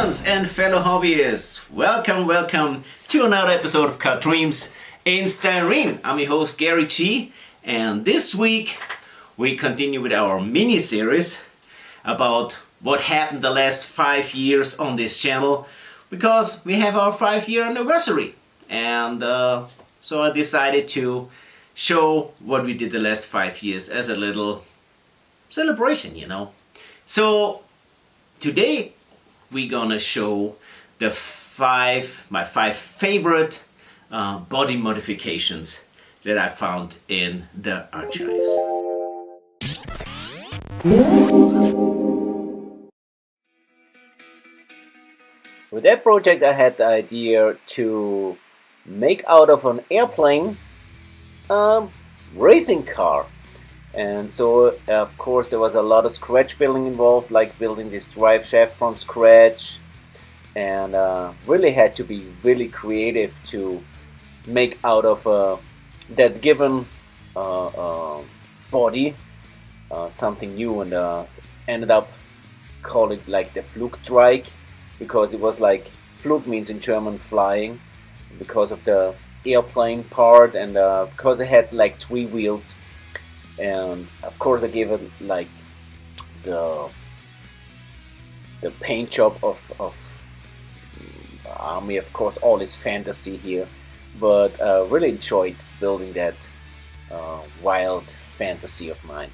friends and fellow hobbyists, welcome to another episode of Cut Dreams in Styrene. I'm your host Gary G, and this week we continue with our mini-series about what happened the last 5 years on this channel, because we have our 5-year anniversary, and so I decided to show what we did the last 5 years as a little celebration, you know. So today we're gonna show my five favorite body modifications that I found in the archives. With that project I had the idea to make out of an airplane racing car. And so, of course, there was a lot of scratch building involved, like building this drive shaft from scratch, and really had to be really creative to make out of that given body something new, and ended up calling it like the Flugdreieck, because it was like Flug means in German flying, because of the airplane part, and because it had like 3 wheels. And of course I gave it like the paint job of Army, of course, all is fantasy here, but really enjoyed building that wild fantasy of mine.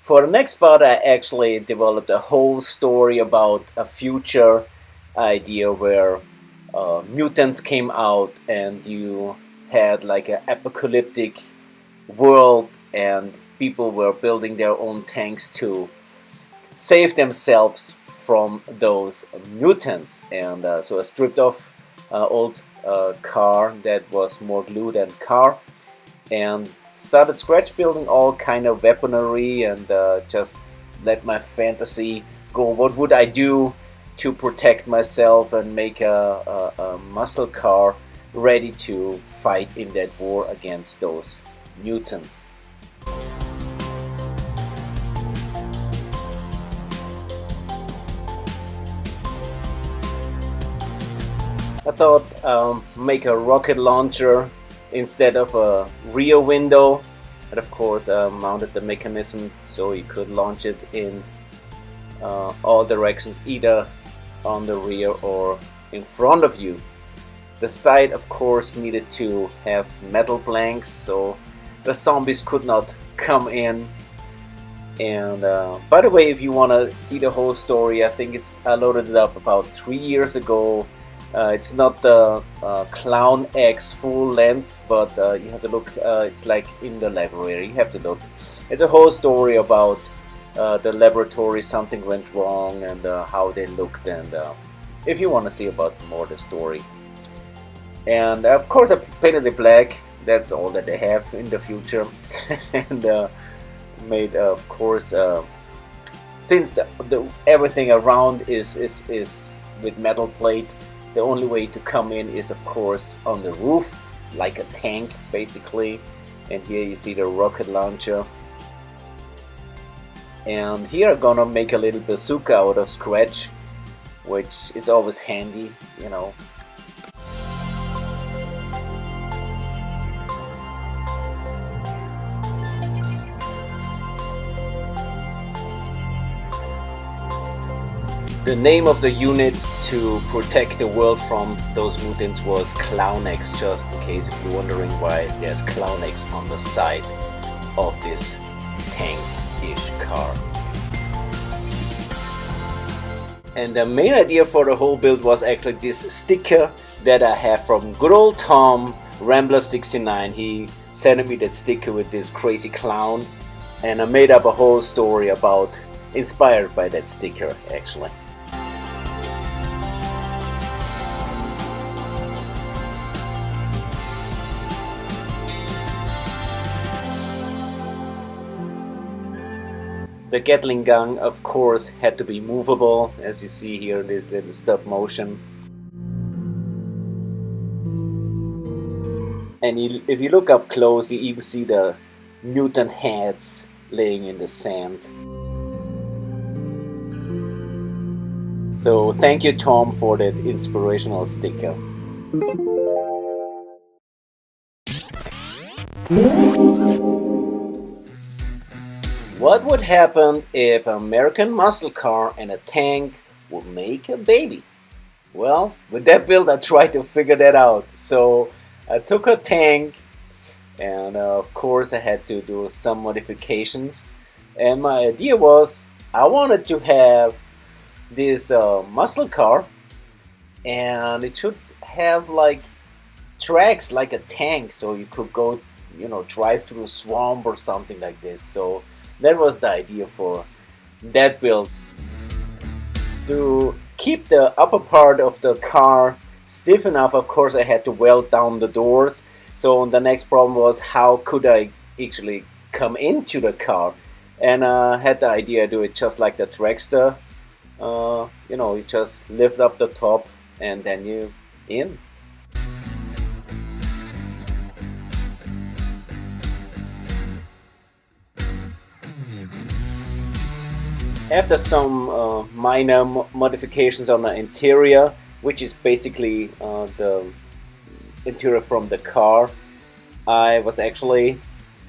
For the next part, I actually developed a whole story about a future idea where mutants came out and you had like an apocalyptic world, and people were building their own tanks to save themselves from those mutants. And so I stripped off old car that was more glue than car, and started scratch building all kind of weaponry, and just let my fantasy go. What would I do to protect myself and make a muscle car ready to fight in that war against those mutants? I thought make a rocket launcher instead of a rear window, and of course mounted the mechanism so you could launch it in all directions, either on the rear or in front of you. The side, of course, needed to have metal planks so the zombies could not come in. And by the way, if you want to see the whole story, I think I loaded it up about 3 years ago. It's not the Clown X full length, but you have to look, it's like in the library, you have to look. It's a whole story about the laboratory, something went wrong, and how they looked, and if you want to see about more the story. And of course I painted it black, that's all that they have in the future. And made, of course, since everything around is with metal plate, the only way to come in is, of course, on the roof, like a tank, basically. And here you see the rocket launcher. And here I'm gonna make a little bazooka out of scratch, which is always handy, you know. The name of the unit to protect the world from those mutants was Clown X, just in case if you're wondering why there's Clown X on the side of this tank-ish car. And the main idea for the whole build was actually this sticker that I have from good old Tom, Rambler69. He sent me that sticker with this crazy clown, and I made up a whole story about, inspired by that sticker actually. The Gatling gun, of course, had to be movable, as you see here in this little stop motion. And if you look up close, you even see the mutant heads laying in the sand. So thank you, Tom, for that inspirational sticker. What would happen if an American muscle car and a tank would make a baby? Well, with that build I tried to figure that out. So I took a tank and of course I had to do some modifications. And my idea was I wanted to have this muscle car, and it should have like tracks like a tank, so you could go, drive through a swamp or something like this. So that was the idea for that build. To keep the upper part of the car stiff enough, of course I had to weld down the doors. So the next problem was how could I actually come into the car, and I had the idea to do it just like the dragster. You just lift up the top and then you in. After some minor modifications on the interior, which is basically the interior from the car, I was actually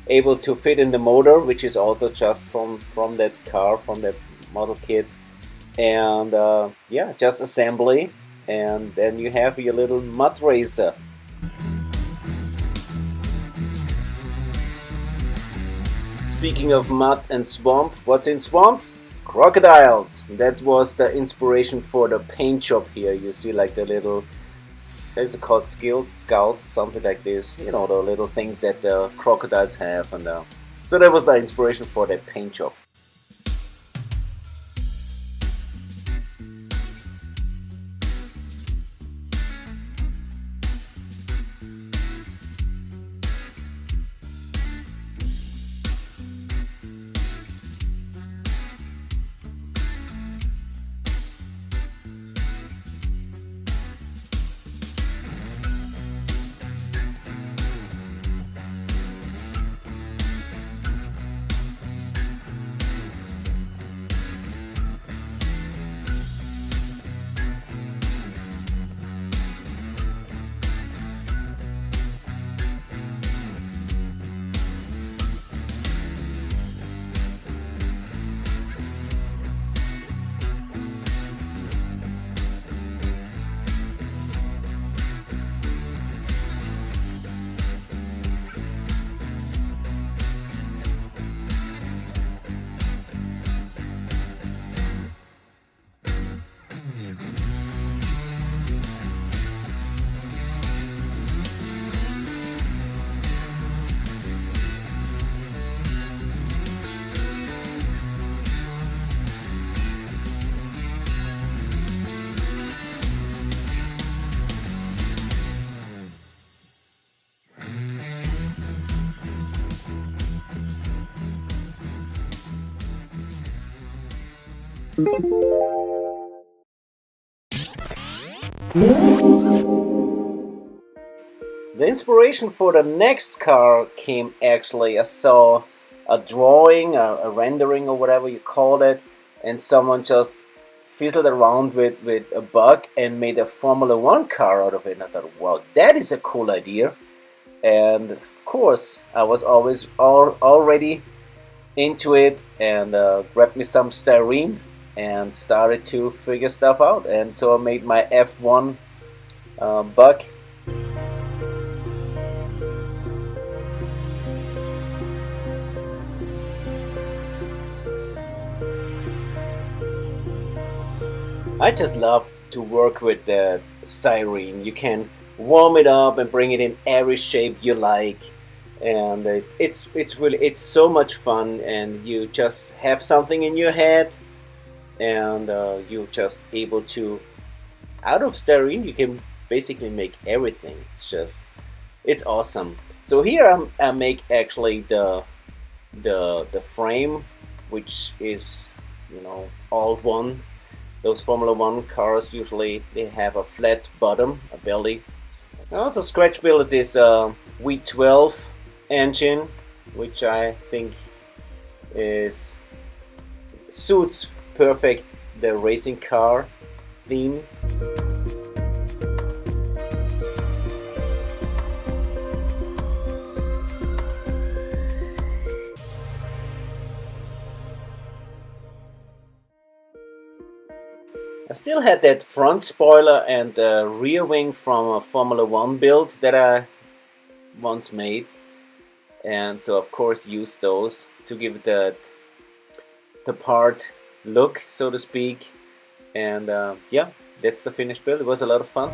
able to fit in the motor, which is also just from that car, from that model kit. And yeah, just assembly, and then you have your little mud racer. Speaking of mud and swamp, what's in swamp? Crocodiles. That was the inspiration for the paint job here. You see like the little, is it called scouts, something like this, the little things that the crocodiles have. And so that was the inspiration for that paint job. The inspiration for the next car came actually, I saw a drawing, a rendering or whatever you call it, and someone just fizzled around with a bug and made a Formula 1 car out of it. And I thought, wow, that is a cool idea. And of course, I was already into it, and grabbed me some styrene and started to figure stuff out. And so I made my F1 bug. I just love to work with the styrene. You can warm it up and bring it in every shape you like, and it's so much fun. And you just have something in your head, and you're just able to, out of styrene you can basically make everything. It's awesome. So here I make actually the frame, which is, you know, all one. Those Formula 1 cars usually they have a flat bottom, a belly. I also scratch built this V12 engine, which I think suits perfect the racing car theme. I still had that front spoiler and rear wing from a Formula 1 build that I once made, and so of course used those to give it the part look, so to speak. And yeah, that's the finished build. It was a lot of fun.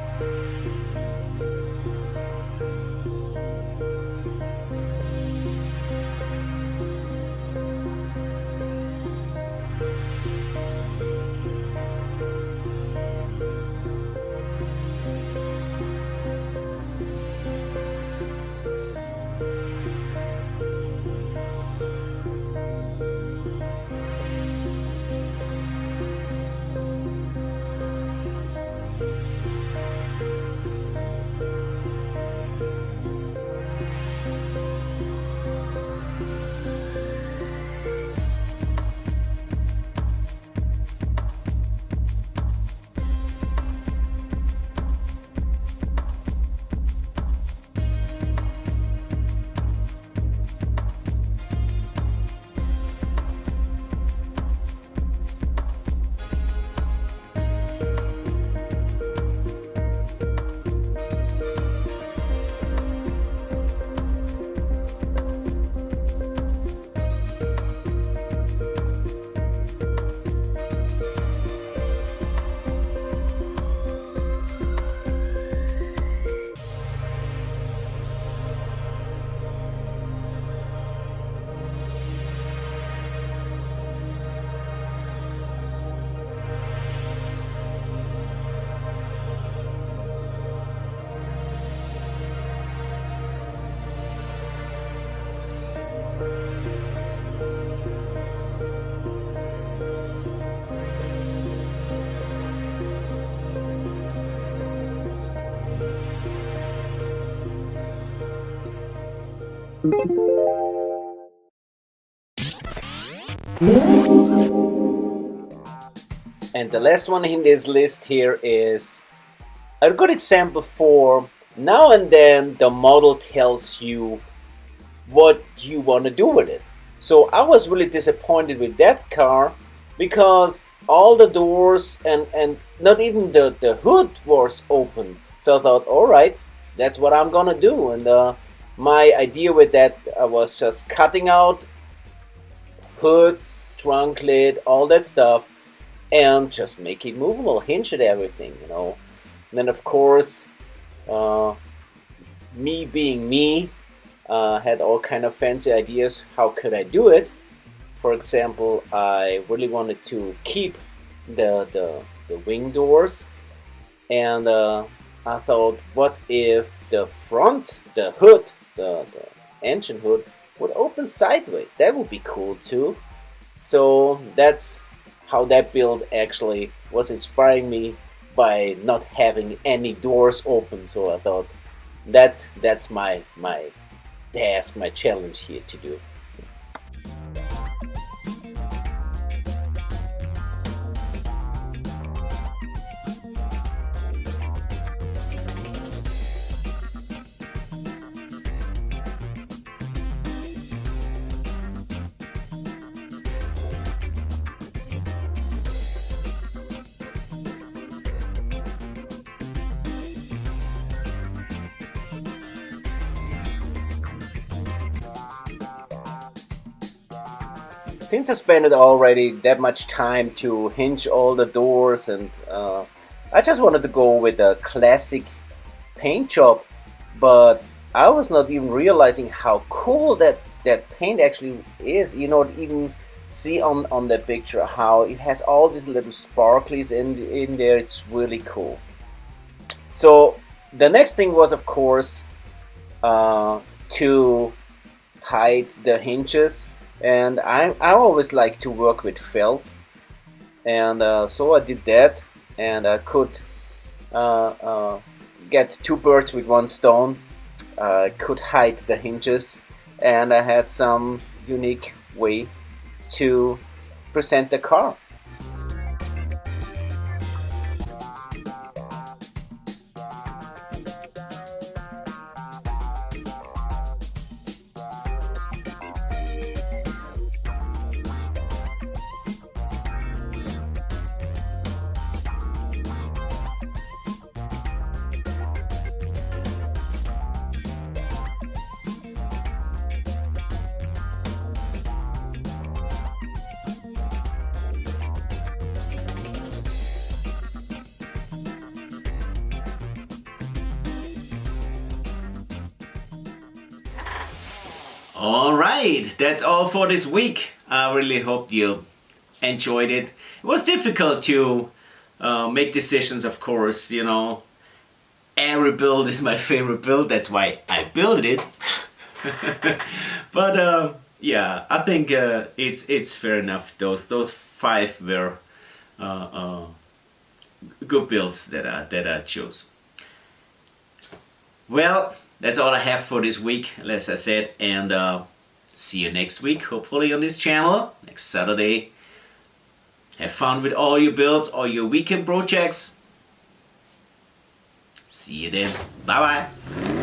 And the last one in this list here is a good example for now and then the model tells you what you want to do with it. So I was really disappointed with that car because all the doors and not even the hood was open. So I thought, alright, that's what I'm gonna do. And my idea with that was just cutting out hood, trunk lid, all that stuff, and just make it movable, hinge it, everything, you know. And then of course, me being me, had all kind of fancy ideas. How could I do it? For example, I really wanted to keep the wing doors, and I thought, what if the front, the hood, the engine hood would open sideways? That would be cool too. So that's how that build actually was inspiring me, by not having any doors open. So I thought that's my task, my challenge here to do. since I spent it already that much time to hinge all the doors, and I just wanted to go with a classic paint job, but I was not even realizing how cool that paint actually is. You know, even see on the picture how it has all these little sparklies in there. It's really cool. So the next thing was, of course, to hide the hinges, and I always like to work with felt, and so I did that, and I could get two birds with one stone. Could hide the hinges, and I had some unique way to present the car. Alright, that's all for this week. I really hope you enjoyed it. It was difficult to make decisions, of course, you know. Every build is my favorite build, that's why I built it. But yeah, I think it's fair enough. Those 5 were good builds that I chose. Well, that's all I have for this week, as I said, and see you next week, hopefully on this channel, next Saturday. Have fun with all your builds, all your weekend projects. See you then. Bye bye.